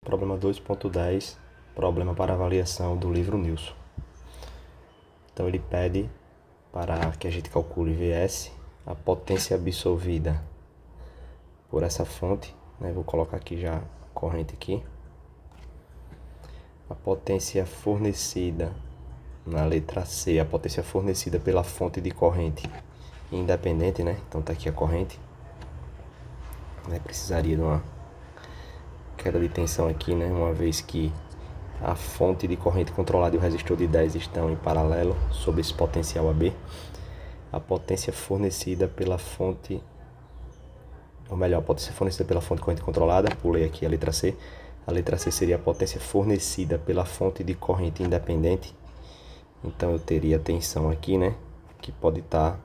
Problema 2.10, problema para avaliação do livro Nilson. Então ele pede para que a gente calcule Vs, a potência absorvida por essa fonte, né? Vou colocar aqui já a corrente aqui. A potência fornecida na letra C, a potência fornecida pela fonte de corrente independente, né? Então tá aqui a corrente. Precisaria de uma queda de tensão aqui, né? Uma vez que a fonte de corrente controlada e o resistor de 10 estão em paralelo sob esse potencial AB. A potência fornecida pela fonte, ou melhor, a potência fornecida pela fonte de corrente controlada, pulei aqui a letra C. A letra C seria a potência fornecida pela fonte de corrente independente. Então eu teria a tensão aqui, né? Que pode estar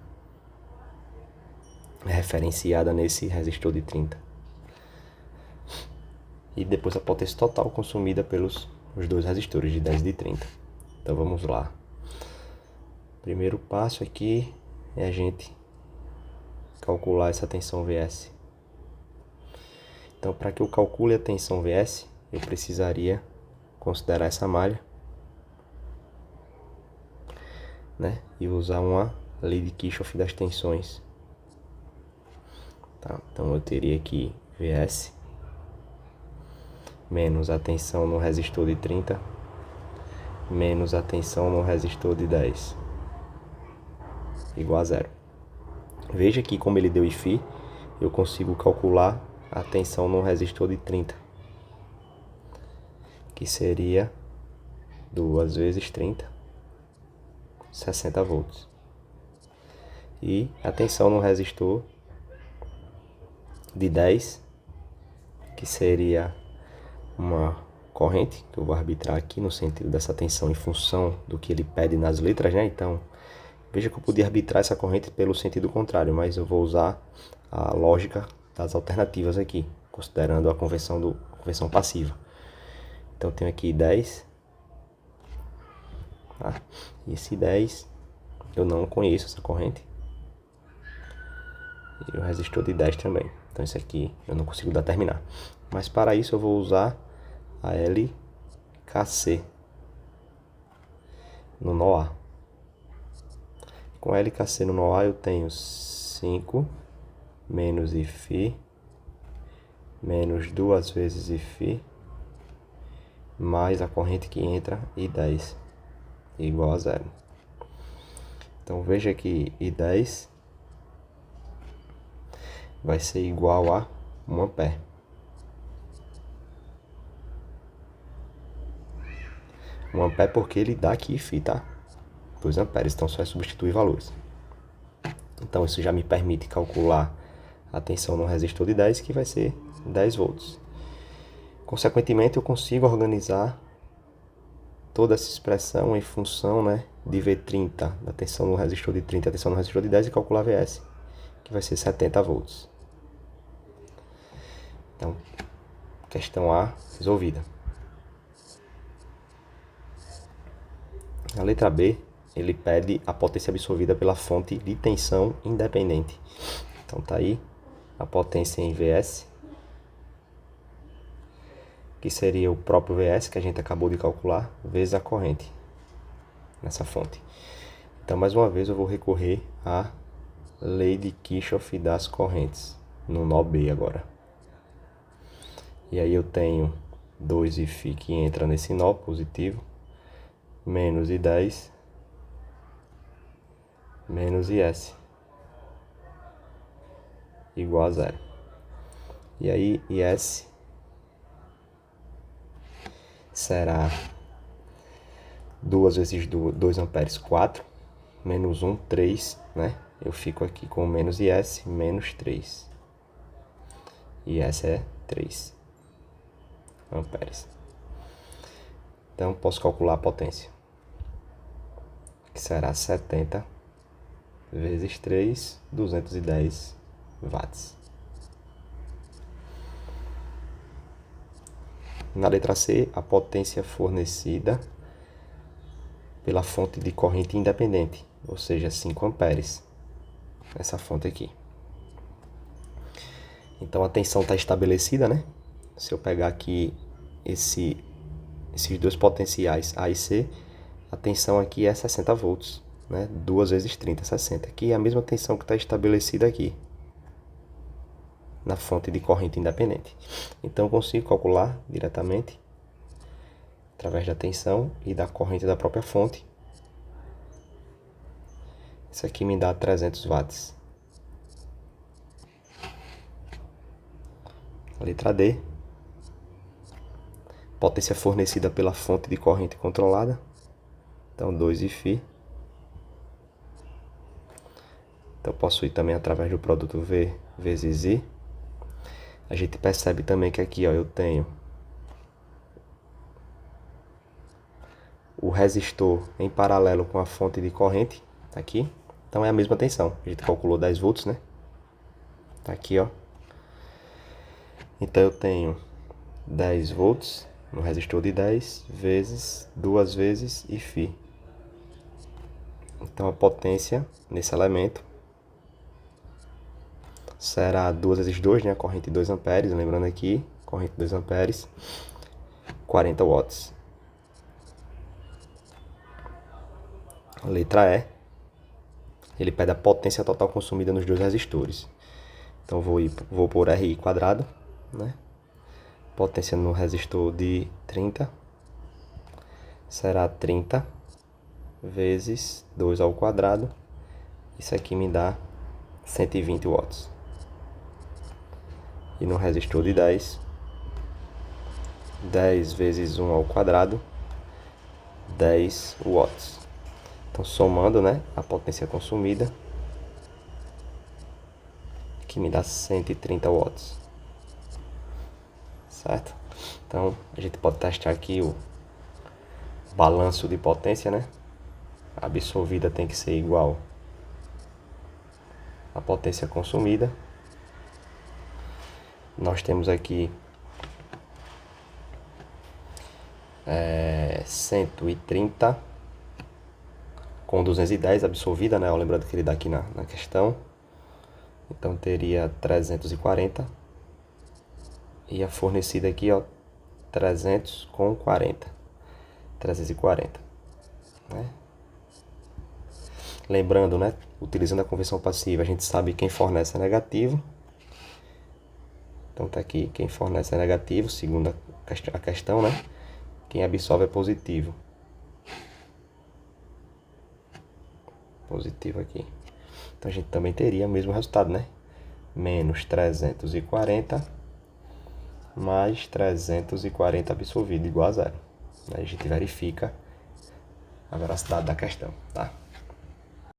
referenciada nesse resistor de 30. E depois a potência total consumida pelos os dois resistores de 10 e de 30. Então vamos lá. Primeiro passo aqui é a gente calcular essa tensão Vs. Então, para que eu calcule a tensão Vs, eu precisaria considerar essa malha, né? E usar uma lei de Kirchhoff das tensões. Tá? Então eu teria aqui Vs menos a tensão no resistor de 30 menos a tensão no resistor de 10 igual a zero. Veja que como ele deu Φ, eu consigo calcular a tensão no resistor de 30, que seria 2 vezes 30, 60 volts. E a tensão no resistor de 10, que seria uma corrente, que eu vou arbitrar aqui no sentido dessa tensão em função do que ele pede nas letras, né? Então, veja que eu podia arbitrar essa corrente pelo sentido contrário, mas eu vou usar a lógica das alternativas aqui, considerando a conversão passiva. Então, eu tenho aqui 10. Tá? E esse 10, eu não conheço essa corrente. E o resistor de 10 também. Então, esse aqui eu não consigo determinar. Mas para isso eu vou usar a LKC no nó A. Com a LKC no nó A eu tenho 5 menos Φ menos 2 vezes Φ mais a corrente que entra I10 igual a zero. Então veja que I10 vai ser igual a 1 ampere. 1 ampere porque ele dá aqui Φ, tá? 2 amperes, então só é substituir valores. Então isso já me permite calcular a tensão no resistor de 10, que vai ser 10 volts. Consequentemente, eu consigo organizar toda essa expressão em função, né, de V30, da tensão no resistor de 30 e a tensão no resistor de 10, e calcular Vs, que vai ser 70 volts. Então, questão A resolvida. A letra B, ele pede a potência absorvida pela fonte de tensão independente. Então tá aí a potência em Vs, que seria o próprio Vs que a gente acabou de calcular, vezes a corrente nessa fonte. Então, mais uma vez, eu vou recorrer à lei de Kirchhoff das correntes, no nó B agora. E aí eu tenho 2 Φ que entra nesse nó positivo, menos I10, menos IS, igual a zero. E aí IS será 2 vezes 2 amperes, 4, menos 1, 3, né? Eu fico aqui com menos IS, menos 3. IS é 3 amperes. Então, posso calcular a potência, que será 70 vezes 3, 210 watts. Na letra C, a potência fornecida pela fonte de corrente independente, ou seja, 5 amperes, essa fonte aqui. Então a tensão está estabelecida, né? Se eu pegar aqui esses dois potenciais A e C, a tensão aqui é 60 volts, né? 2 vezes 30, 60. Aqui é a mesma tensão que está estabelecida aqui na fonte de corrente independente. Então eu consigo calcular diretamente através da tensão e da corrente da própria fonte. Isso aqui me dá 300 watts. Letra D. Potência fornecida pela fonte de corrente controlada. Então 2Φ. Então posso ir também através do produto V vezes I. A gente percebe também que aqui, ó, eu tenho o resistor em paralelo com a fonte de corrente, aqui. Então é a mesma tensão. A gente calculou 10 volts, né? Tá aqui, ó. Então eu tenho 10 volts no resistor de 10 vezes 2 vezes Φ. Então a potência nesse elemento será 2 vezes 2, né? A corrente 2 amperes, lembrando aqui, corrente 2 amperes, 40 watts. A letra E, ele pede a potência total consumida nos dois resistores. Então vou por RI quadrado, né? Potência no resistor de 30 será 30 vezes 2 ao quadrado. Isso aqui me dá 120 watts. E no resistor de 10, 10 vezes 1 ao quadrado, 10 watts. Então somando, né, a potência consumida, que me dá 130 watts. Certo? Então a gente pode testar aqui o balanço de potência, né? A absorvida tem que ser igual à potência consumida. Nós temos aqui 130 com 210 absorvida, né? Lembrando que ele dá aqui na questão. Então teria 340. E a fornecida aqui, ó, 300 com 40. 340. Né? Lembrando, né? Utilizando a conversão passiva, a gente sabe quem fornece é negativo. Então tá aqui, quem fornece é negativo, segundo a questão, né? Quem absorve é positivo. Positivo aqui. Então a gente também teria o mesmo resultado, né? Menos 340 mais 340 absorvido igual a zero. Aí a gente verifica a veracidade da questão, tá?